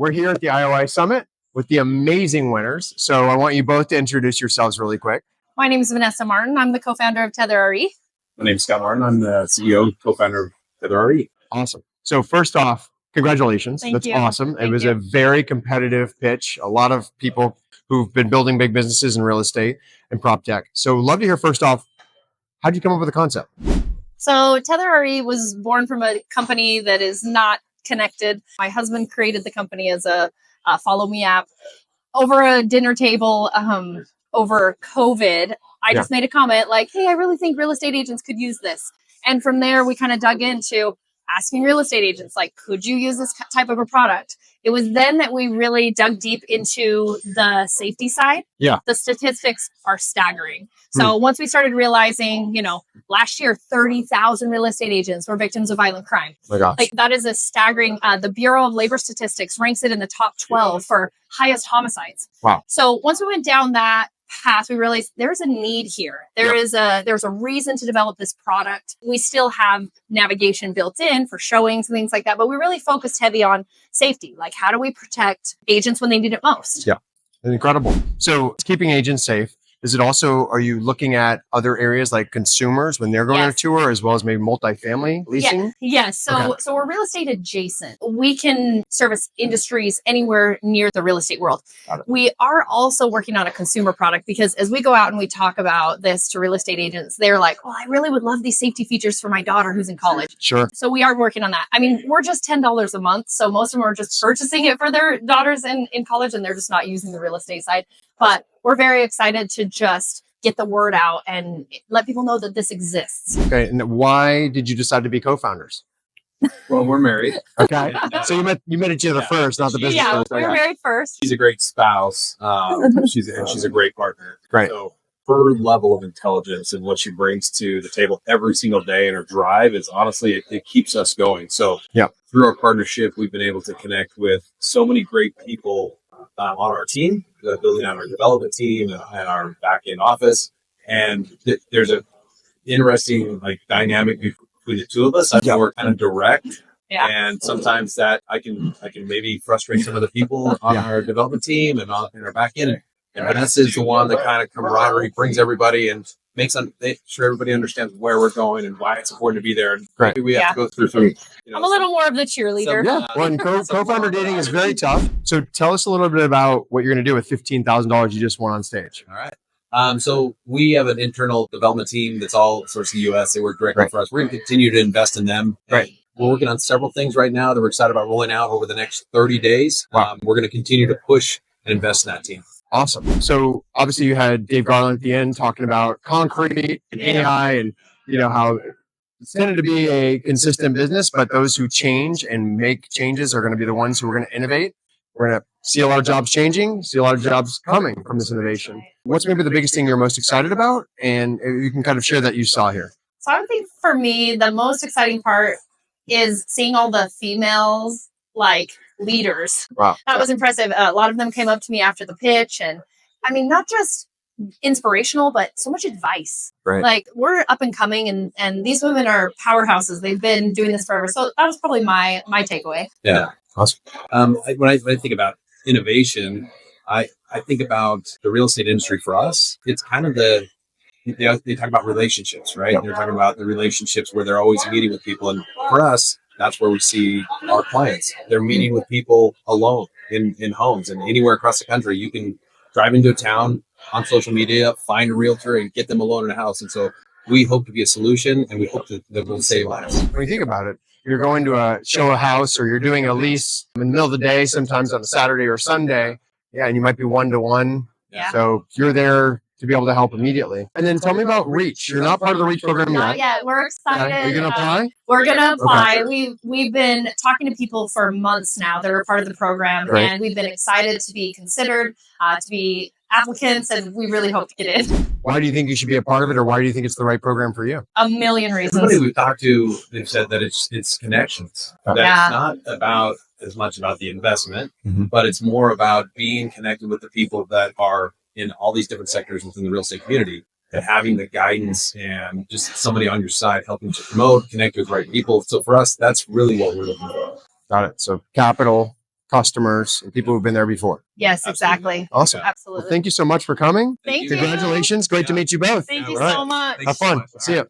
we're here at the IOI Summit with the amazing winners. So I want you both to introduce yourselves really quick. My name is Vanessa Martin. I'm the co-founder of Tether RE. My name is Scott Martin. I'm the CEO and co-founder of Tether RE. Awesome. So first off, congratulations. Thank That's you. awesome. Thank It was you. a very competitive pitch. A lot of people who've been building big businesses in real estate and PropTech. So love to hear first off, how'd you come up with the concept? So Tether RE was born from a company that is not connected. My husband created the company as a follow me app over a dinner table over COVID. I just made a comment like, hey, I really think real estate agents could use this. And from there, we kind of dug into asking real estate agents, like, could you use this type of a product? It was then that we really dug deep into the safety side. Yeah. The statistics are staggering. So once we started realizing, last year, 30,000 real estate agents were victims of violent crime. Oh my gosh. Like, that is a staggering, the Bureau of Labor Statistics ranks it in the top 12 for highest homicides. Wow. So once we went down that path, we realized there's a need here. There's a reason to develop this product. We still have navigation built in for showings and things like that, but we really focused heavy on safety. Like, how do we protect agents when they need it most? Yeah, incredible. So keeping agents safe. Is it also, are you looking at other areas like consumers when they're going on a tour, as well as maybe multifamily leasing? Yes. So we're real estate adjacent. We can service industries anywhere near the real estate world. We are also working on a consumer product because as we go out and we talk about this to real estate agents, they're like, oh, I really would love these safety features for my daughter who's in college. Sure. So we are working on that. I mean, we're just $10 a month. So most of them are just purchasing it for their daughters in college and they're just not using the real estate side. But we're very excited to just get the word out and let people know that this exists. Okay. And why did you decide to be co-founders? Well, we're married. Okay. So you met each other first, not the business. Yeah, first. we were married first. She's a great spouse. She's a great partner. Great. So her level of intelligence and what she brings to the table every single day in her drive is honestly, it keeps us going. So through our partnership, we've been able to connect with so many great people on our team, building out our development team and our back end office. And there's a interesting dynamic between the two of us. I think we're kind of direct. Yeah. And sometimes that I can maybe frustrate some of the people on our development team and in our back end. And Vanessa is the one that kind of camaraderie brings everybody and makes sure everybody understands where we're going and why it's important to be there. And maybe we have to go through some. I'm a little more of the cheerleader. Well, co-founder dating is very tough. So tell us a little bit about what you're going to do with $15,000 you just won on stage. All right. So we have an internal development team that's all sourced in the U.S. They work directly for us. We're going to continue to invest in them. Right. We're working on several things right now that we're excited about rolling out over the next 30 days. Wow. We're going to continue to push and invest in that team. Awesome. So obviously you had Dave Garland at the end talking about concrete and AI and how it's tended to be a consistent business, but those who change and make changes are going to be the ones who are going to innovate. We're going to see a lot of jobs changing, see a lot of jobs coming from this innovation. What's maybe the biggest thing you're most excited about? And you can kind of share that you saw here. So I think for me, the most exciting part is seeing all the females leaders. Wow. That was impressive. A lot of them came up to me after the pitch. And I mean, not just inspirational, but so much advice. Right. Like, we're up and coming and these women are powerhouses. They've been doing this forever. So that was probably my takeaway. Yeah. Awesome. When I think about innovation, I think about the real estate industry for us. It's kind of they talk about relationships, right? They're talking about the relationships where they're always meeting with people. And for us, that's where we see our clients. They're meeting with people alone in homes and anywhere across the country. You can drive into a town on social media, find a realtor and get them alone in a house. And so we hope to be a solution and we hope that we'll save lives. When you think about it, you're going to show a house or you're doing a lease in the middle of the day, sometimes on a Saturday or Sunday. Yeah. And you might be one-to-one. Yeah. So you're there to be able to help immediately. And then tell me about Reach. You're not part of the Reach program Not yet. yet. We're excited. Are you going to apply? We're going to apply. We've been talking to people for months now that are part of the program, and we've been excited to be considered, to be applicants, and we really hope to get in. Why do you think you should be a part of it, or why do you think it's the right program for you? A million reasons. Everybody we've talked to, they've said that it's connections. That it's not about as much about the investment, but it's more about being connected with the people that are in all these different sectors within the real estate community, and having the guidance and just somebody on your side helping to promote, connect with the right people. So for us, that's really what we're looking for. Got it. So capital, customers and people who've been there before. Yes, exactly. Awesome. Absolutely. Well, thank you so much for coming. Thank you. Congratulations. Great to meet you both. Thank you All right. so much. Have fun. See ya.